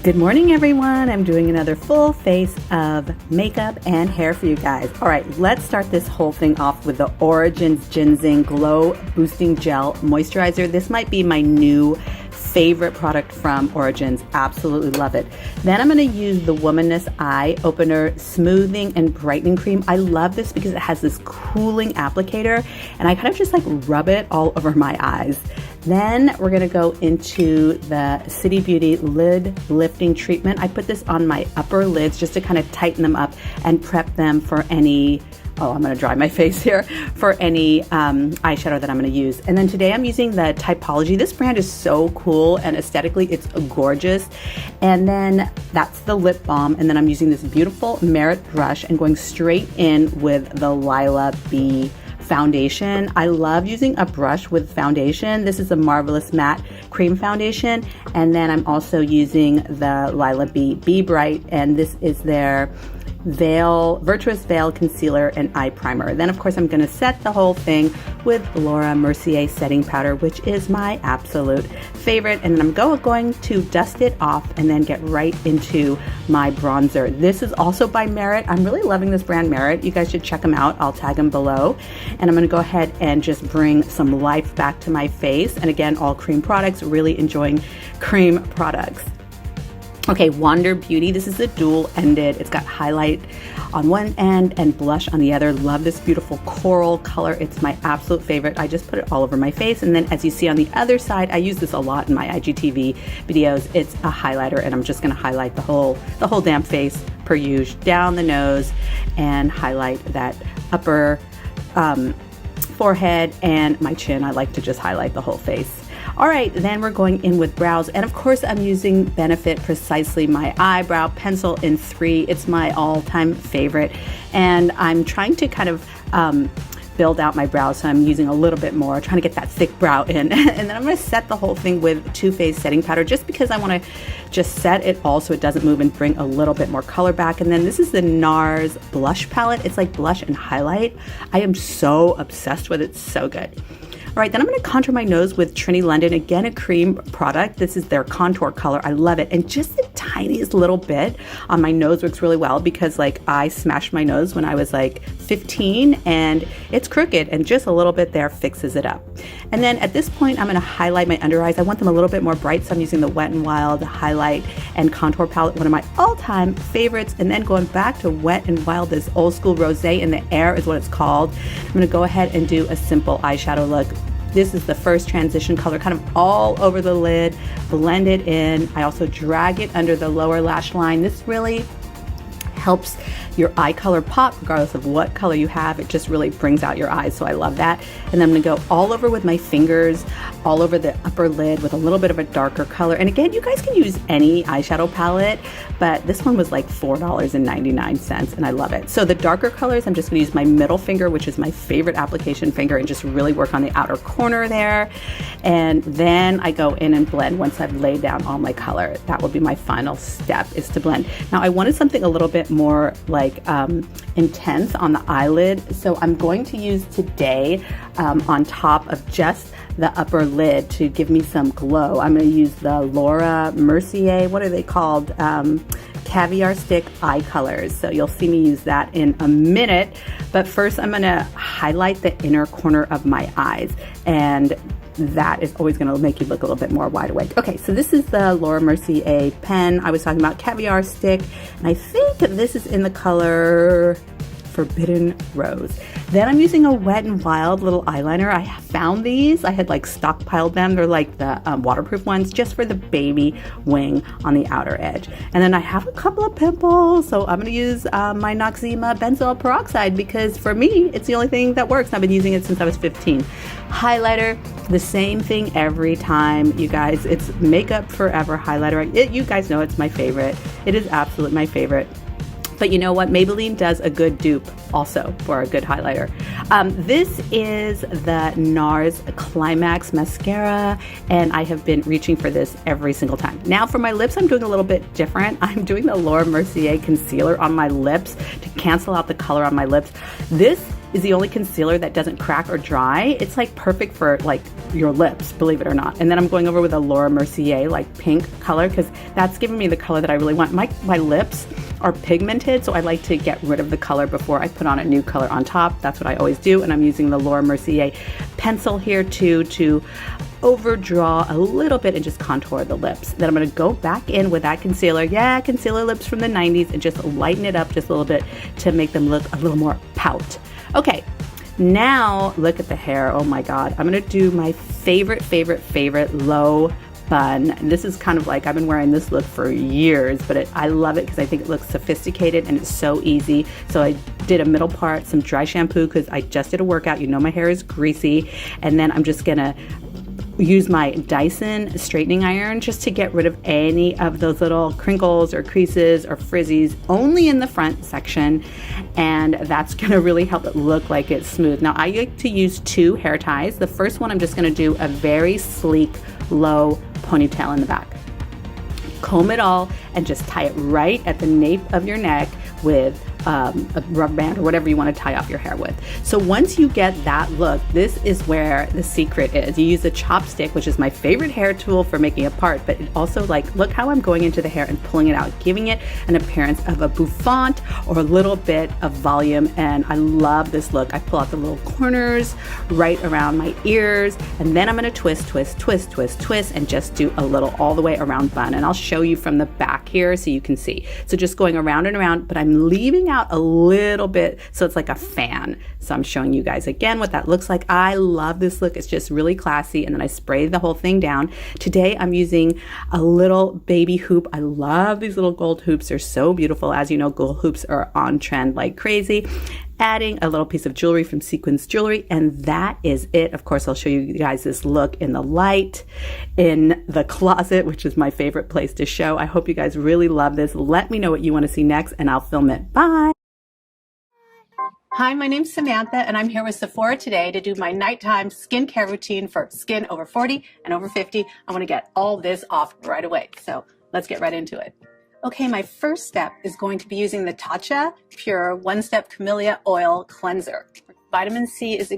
Good morning, everyone. I'm doing another full face of makeup and hair for you guys. All right, let's start this whole thing off with the Origins Ginseng Glow Boosting Gel Moisturizer. This might be my new favorite product from Origins. Absolutely love it. Then I'm going to use the Womaness Eye Opener Smoothing and Brightening Cream. I love this because it has this cooling applicator, and I kind of just like rub it all over my eyes. Then we're gonna go into the City Beauty Lid Lifting Treatment. I put this on my upper lids just to kind of tighten them up and prep them for any, I'm gonna dry my face here, for any eyeshadow that I'm gonna use. And then today I'm using the Typology. This brand is so cool and aesthetically it's gorgeous. And then that's the lip balm. And then I'm using this beautiful Merit brush and going straight in with the Lila B foundation. I love using a brush with foundation. This is a Marvelous Matte Cream Foundation. And then I'm also using the Lila B Be Bright, and this is their Virtuous Veil Concealer and Eye Primer. Then of course I'm gonna set the whole thing with Laura Mercier Setting Powder, which is my absolute favorite. And then I'm going to dust it off and then get right into my bronzer. This is also by Merit. I'm really loving this brand Merit. You guys should check them out. I'll tag them below. And I'm gonna go ahead and just bring some life back to my face. And again, all cream products, really enjoying cream products. Okay, Wander Beauty. This is a dual-ended. It's got highlight on one end and blush on the other. Love this beautiful coral color. It's my absolute favorite. I just put it all over my face. And then as you see on the other side, I use this a lot in my IGTV videos. It's a highlighter, and I'm just gonna highlight the whole damn face per usual, down the nose, and highlight that upper forehead and my chin. I like to just highlight the whole face. All right, then we're going in with brows. And of course I'm using Benefit Precisely My Eyebrow Pencil in 3. It's my all-time favorite. And I'm trying to kind of build out my brows, so I'm using a little bit more, trying to get that thick brow in. And then I'm gonna set the whole thing with Too Faced Setting Powder, just because I wanna just set it all so it doesn't move and bring a little bit more color back. And then this is the Nars Blush Palette. It's like blush and highlight. I am so obsessed with it, it's so good. All right, then I'm gonna contour my nose with Trini London, again, a cream product. This is their contour color. I love it. And just the tiniest little bit on my nose works really well, because like I smashed my nose when I was like 15 and it's crooked, and just a little bit there fixes it up. And then at this point, I'm gonna highlight my under eyes. I want them a little bit more bright, so I'm using the Wet n Wild Highlight and Contour Palette, one of my all-time favorites. And then going back to Wet n Wild, this old school Rosé in the Air is what it's called. I'm gonna go ahead and do a simple eyeshadow look. This is the first transition color, kind of all over the lid, blend it in. I also drag it under the lower lash line. This really helps your eye color pop regardless of what color you have. It just really brings out your eyes, so I love that. And then I'm gonna go all over with my fingers, all over the upper lid with a little bit of a darker color. And again, you guys can use any eyeshadow palette, but this one was like $4.99 and I love it. So the darker colors, I'm just gonna use my middle finger, which is my favorite application finger, and just really work on the outer corner there. And then I go in and blend once I've laid down all my color. That will be my final step, is to blend. Now I wanted something a little bit more like intense on the eyelid, so I'm going to use today on top of just the upper lid to give me some glow. I'm going to use the Laura Mercier, what are they called? Caviar Stick Eye Colors. So you'll see me use that in a minute, but first I'm going to highlight the inner corner of my eyes, and that is always going to make you look a little bit more wide awake. Okay, so this is the Laura Mercier pen. I was talking about Caviar Stick, and I think this is in the color Forbidden Rose. Then I'm using a Wet n Wild little eyeliner. I found these. I had like stockpiled them. They're like the waterproof ones, just for the baby wing on the outer edge. And then I have a couple of pimples, so I'm going to use my Noxzema benzoyl peroxide, because for me, it's the only thing that works. I've been using it since I was 15. Highlighter, the same thing every time, you guys. It's Makeup Forever highlighter. You guys know it's my favorite. It is absolutely my favorite. But you know what? Maybelline does a good dupe also for a good highlighter. This is the Nars Climax Mascara, and I have been reaching for this every single time. Now for my lips, I'm doing a little bit different. I'm doing the Laura Mercier concealer on my lips to cancel out the color on my lips. This is the only concealer that doesn't crack or dry. It's like perfect for like your lips, believe it or not. And then I'm going over with a Laura Mercier like pink color because that's giving me the color that I really want. My lips are pigmented, so I like to get rid of the color before I put on a new color on top. That's what I always do. And I'm using the Laura Mercier pencil here too to overdraw a little bit and just contour the lips. Then I'm going to go back in with that concealer. Yeah, concealer lips from the 90s, and just lighten it up just a little bit to make them look a little more pout. Okay, now look at the hair. Oh my God. I'm going to do my favorite low bun. And this is kind of like, I've been wearing this look for years, but I love it because I think it looks sophisticated and it's so easy. So I did a middle part, some dry shampoo because I just did a workout. You know my hair is greasy. And then I'm just gonna use my Dyson straightening iron just to get rid of any of those little crinkles or creases or frizzies, only in the front section, and that's gonna really help it look like it's smooth. Now I like to use 2 hair ties. The first one I'm just gonna do a very sleek low ponytail in the back. Comb it all and just tie it right at the nape of your neck with a rubber band or whatever you want to tie off your hair with. So once you get that look, this is where the secret is. You use a chopstick, which is my favorite hair tool for making a part, but it also, like, look how I'm going into the hair and pulling it out, giving it an appearance of a bouffant or a little bit of volume. And I love this look. I pull out the little corners right around my ears, and then I'm going to twist and just do a little all the way around bun. And I'll show you from the back here so you can see. So just going around and around, but I'm leaving out a little bit so it's like a fan. So I'm showing you guys again what that looks like. I love this look. It's just really classy. And then I spray the whole thing down. Today I'm using a little baby hoop. I love these little gold hoops. They're so beautiful. As you know, gold hoops are on trend like crazy. Adding a little piece of jewelry from Sequins Jewelry, and that is it. Of course, I'll show you guys this look in the light, in the closet, which is my favorite place to show. I hope you guys really love this. Let me know what you want to see next, and I'll film it. Bye. Hi, my name's Samantha, and I'm here with Sephora today to do my nighttime skincare routine for skin over 40 and over 50. I want to get all this off right away, so let's get right into it. Okay, my first step is going to be using the Tatcha Pure One Step Camellia Oil Cleanser. Vitamin C is